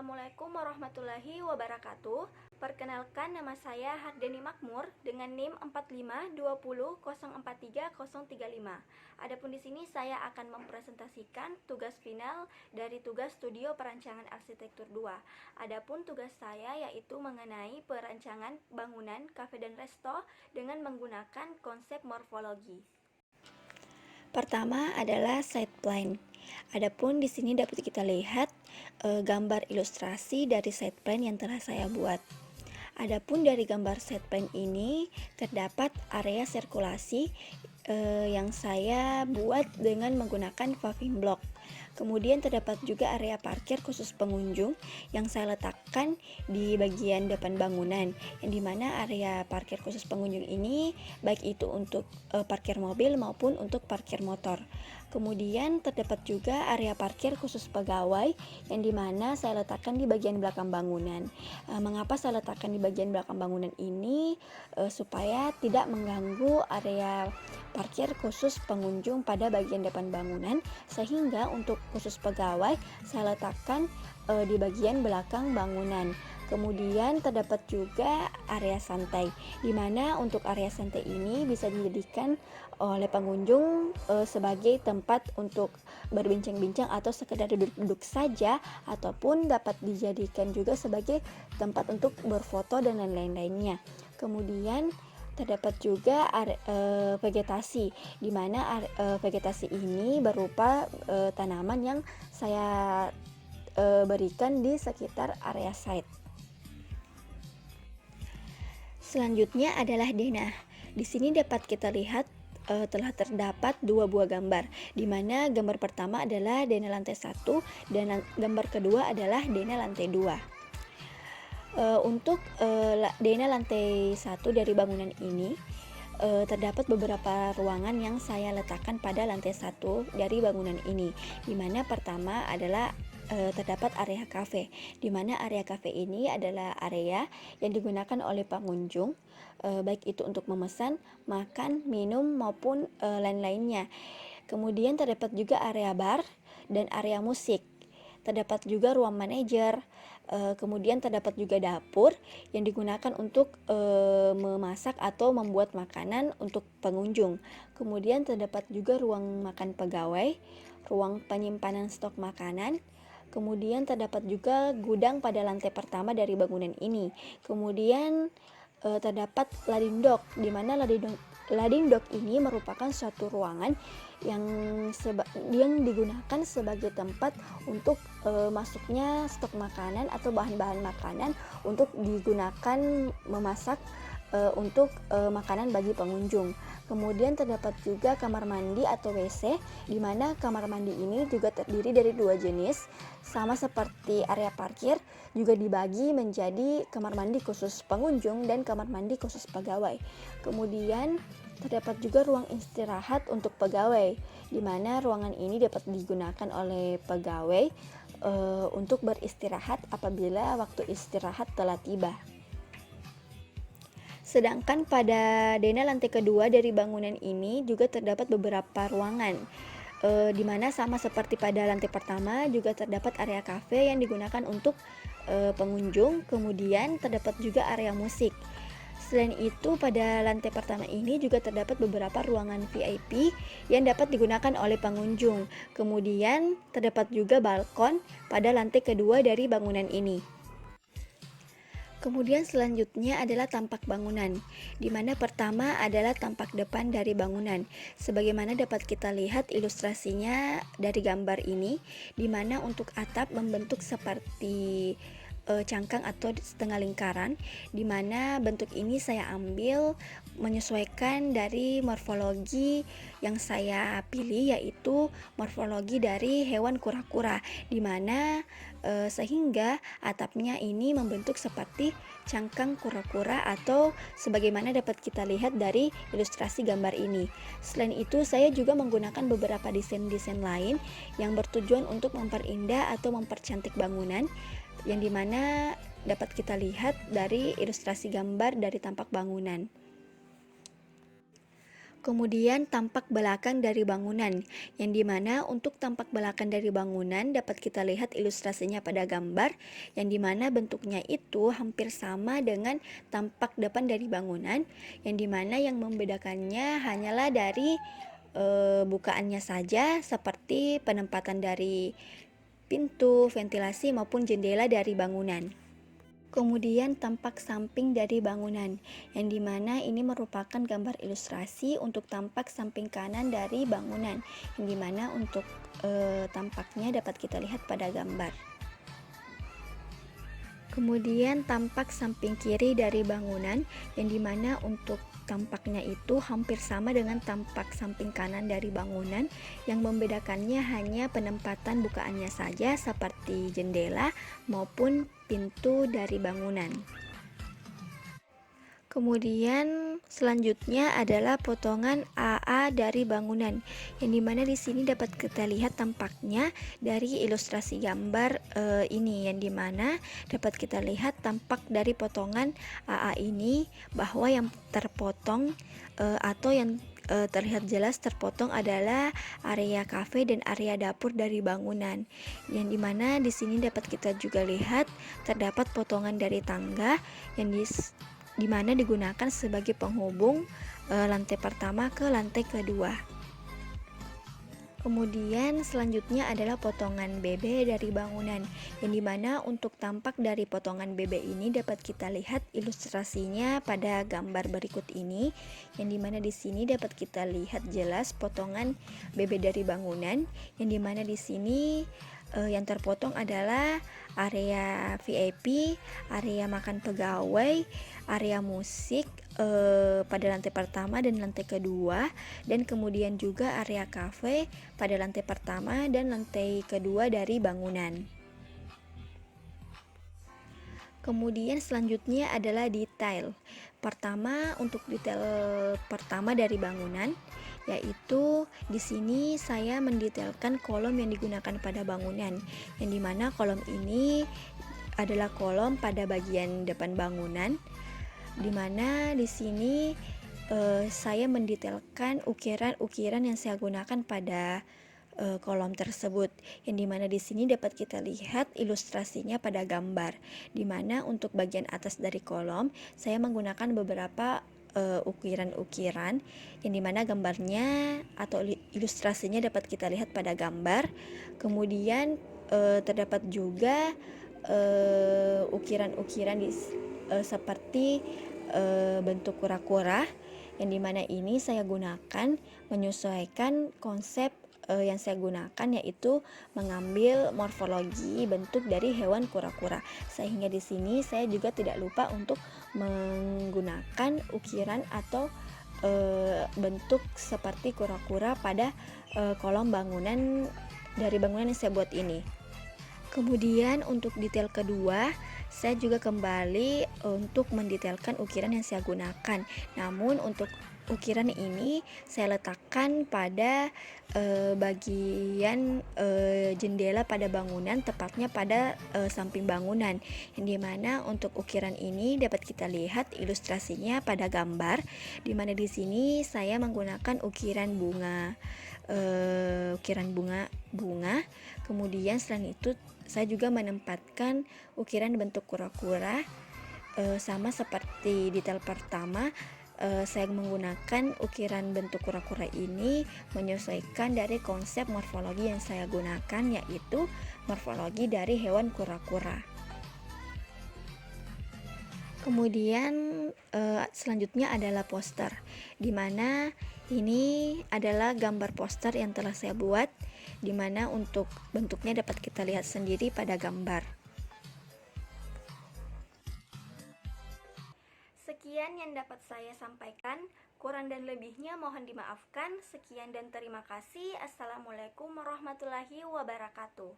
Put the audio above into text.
Assalamualaikum warahmatullahi wabarakatuh. Perkenalkan, nama saya Hardeni Makmur dengan NIM 4520043035. Adapun di sini saya akan mempresentasikan tugas final dari tugas Studio Perancangan Arsitektur 2. Adapun tugas saya yaitu mengenai perancangan bangunan kafe dan resto dengan menggunakan konsep morfologi. Pertama adalah site plan. Adapun di sini dapat kita lihat gambar ilustrasi dari site plan yang telah saya buat. Adapun dari gambar site plan ini terdapat area sirkulasi yang saya buat dengan menggunakan paving block. Kemudian terdapat juga area parkir khusus pengunjung yang saya letakkan di bagian depan bangunan, yang dimana area parkir khusus pengunjung ini baik itu untuk parkir mobil maupun untuk parkir motor. Kemudian terdapat juga area parkir khusus pegawai yang dimana saya letakkan di bagian belakang bangunan. Mengapa saya letakkan di bagian belakang bangunan ini? Supaya tidak mengganggu area parkir khusus pengunjung pada bagian depan bangunan, sehingga untuk khusus pegawai saya letakkan di bagian belakang bangunan. Kemudian terdapat juga area santai, di mana untuk area santai ini bisa dijadikan oleh pengunjung sebagai tempat untuk berbincang-bincang atau sekedar duduk-duduk saja, ataupun dapat dijadikan juga sebagai tempat untuk berfoto dan lain-lainnya. Kemudian terdapat juga vegetasi, di mana vegetasi ini berupa tanaman yang saya berikan di sekitar area site. Selanjutnya adalah denah. Di sini dapat kita lihat telah terdapat dua buah gambar, di mana gambar pertama adalah denah lantai 1 dan gambar kedua adalah denah lantai 2. Untuk denah lantai 1 dari bangunan ini terdapat beberapa ruangan yang saya letakkan pada lantai 1 dari bangunan ini, di mana pertama adalah terdapat area kafe, di mana area kafe ini adalah area yang digunakan oleh pengunjung baik itu untuk memesan, makan, minum maupun lain-lainnya. Kemudian terdapat juga area bar dan area musik. Terdapat juga ruang manajer. Kemudian terdapat juga dapur yang digunakan untuk memasak atau membuat makanan untuk pengunjung. Kemudian terdapat juga ruang makan pegawai, ruang penyimpanan stok makanan. Kemudian terdapat juga gudang pada lantai pertama dari bangunan ini. Kemudian terdapat loading dock, di mana loading dock ini merupakan suatu ruangan yang digunakan sebagai tempat untuk masuknya stok makanan atau bahan-bahan makanan untuk digunakan memasak untuk makanan bagi pengunjung. Kemudian terdapat juga kamar mandi atau WC, di mana kamar mandi ini juga terdiri dari dua jenis, sama seperti area parkir juga dibagi menjadi kamar mandi khusus pengunjung dan kamar mandi khusus pegawai. Kemudian terdapat juga ruang istirahat untuk pegawai, di mana ruangan ini dapat digunakan oleh pegawai untuk beristirahat apabila waktu istirahat telah tiba. Sedangkan pada denah lantai kedua dari bangunan ini juga terdapat beberapa ruangan, di mana sama seperti pada lantai pertama juga terdapat area kafe yang digunakan untuk pengunjung. Kemudian terdapat juga area musik. Selain itu, pada lantai pertama ini juga terdapat beberapa ruangan VIP yang dapat digunakan oleh pengunjung. Kemudian terdapat juga balkon pada lantai kedua dari bangunan ini. Kemudian selanjutnya adalah tampak bangunan, di mana pertama adalah tampak depan dari bangunan. Sebagaimana dapat kita lihat ilustrasinya dari gambar ini, di mana untuk atap membentuk seperti cangkang atau setengah lingkaran, di mana bentuk ini saya ambil menyesuaikan dari morfologi yang saya pilih, yaitu morfologi dari hewan kura-kura, di mana sehingga atapnya ini membentuk seperti cangkang kura-kura atau sebagaimana dapat kita lihat dari ilustrasi gambar ini. Selain itu, saya juga menggunakan beberapa desain-desain lain yang bertujuan untuk memperindah atau mempercantik bangunan, yang dimana dapat kita lihat dari ilustrasi gambar dari tampak bangunan. Kemudian tampak belakang dari bangunan, yang dimana untuk tampak belakang dari bangunan dapat kita lihat ilustrasinya pada gambar, yang dimana bentuknya itu hampir sama dengan tampak depan dari bangunan, yang dimana yang membedakannya hanyalah dari bukaannya saja, seperti penempatan dari pintu, ventilasi maupun jendela dari bangunan. Kemudian tampak samping dari bangunan, yang dimana ini merupakan gambar ilustrasi untuk tampak samping kanan dari bangunan, yang dimana untuk tampaknya dapat kita lihat pada gambar. Kemudian tampak samping kiri dari bangunan, yang dimana untuk tampaknya itu hampir sama dengan tampak samping kanan dari bangunan, yang membedakannya hanya penempatan bukaannya saja seperti jendela maupun pintu dari bangunan. Kemudian selanjutnya adalah potongan AA dari bangunan, yang dimana di sini dapat kita lihat tampaknya dari ilustrasi gambar ini, yang dimana dapat kita lihat tampak dari potongan AA ini bahwa yang terpotong atau yang terlihat jelas terpotong adalah area kafe dan area dapur dari bangunan, yang dimana di sini dapat kita juga lihat terdapat potongan dari tangga yang di mana digunakan sebagai penghubung lantai pertama ke lantai kedua. Kemudian selanjutnya adalah potongan BB dari bangunan, yang dimana untuk tampak dari potongan BB ini dapat kita lihat ilustrasinya pada gambar berikut ini, yang dimana di sini dapat kita lihat jelas potongan BB dari bangunan, yang dimana di sini yang terpotong adalah area VIP, area makan pegawai, area musik pada lantai pertama dan lantai kedua, dan kemudian juga area kafe pada lantai pertama dan lantai kedua dari bangunan. Kemudian selanjutnya adalah detail. Pertama, untuk detail pertama dari bangunan, yaitu di sini saya mendetailkan kolom yang digunakan pada bangunan, yang dimana kolom ini adalah kolom pada bagian depan bangunan, dimana di sini saya mendetailkan ukiran-ukiran yang saya gunakan pada kolom tersebut, yang dimana di sini dapat kita lihat ilustrasinya pada gambar, dimana untuk bagian atas dari kolom saya menggunakan beberapa ukiran-ukiran, yang dimana gambarnya atau ilustrasinya dapat kita lihat pada gambar. Kemudian terdapat juga ukiran-ukiran seperti bentuk kura-kura, yang dimana ini saya gunakan menyesuaikan konsep yang saya gunakan, yaitu mengambil morfologi bentuk dari hewan kura-kura, sehingga di sini saya juga tidak lupa untuk menggunakan ukiran atau bentuk seperti kura-kura pada kolom bangunan dari bangunan yang saya buat ini. Kemudian untuk detail kedua, saya juga kembali untuk mendetailkan ukiran yang saya gunakan. Namun untuk ukiran ini saya letakkan pada bagian jendela pada bangunan, tepatnya pada samping bangunan, yang dimana untuk ukiran ini dapat kita lihat ilustrasinya pada gambar, dimana di sini saya menggunakan ukiran bunga, kemudian selain itu saya juga menempatkan ukiran bentuk kura-kura, sama seperti detail pertama. Saya menggunakan ukiran bentuk kura-kura ini menyesuaikan dari konsep morfologi yang saya gunakan, yaitu morfologi dari hewan kura-kura. Kemudian selanjutnya adalah poster, dimana ini adalah gambar poster yang telah saya buat, dimana untuk bentuknya dapat kita lihat sendiri pada gambar. Sekian yang dapat saya sampaikan, kurang dan lebihnya mohon dimaafkan. Sekian dan terima kasih. Assalamualaikum warahmatullahi wabarakatuh.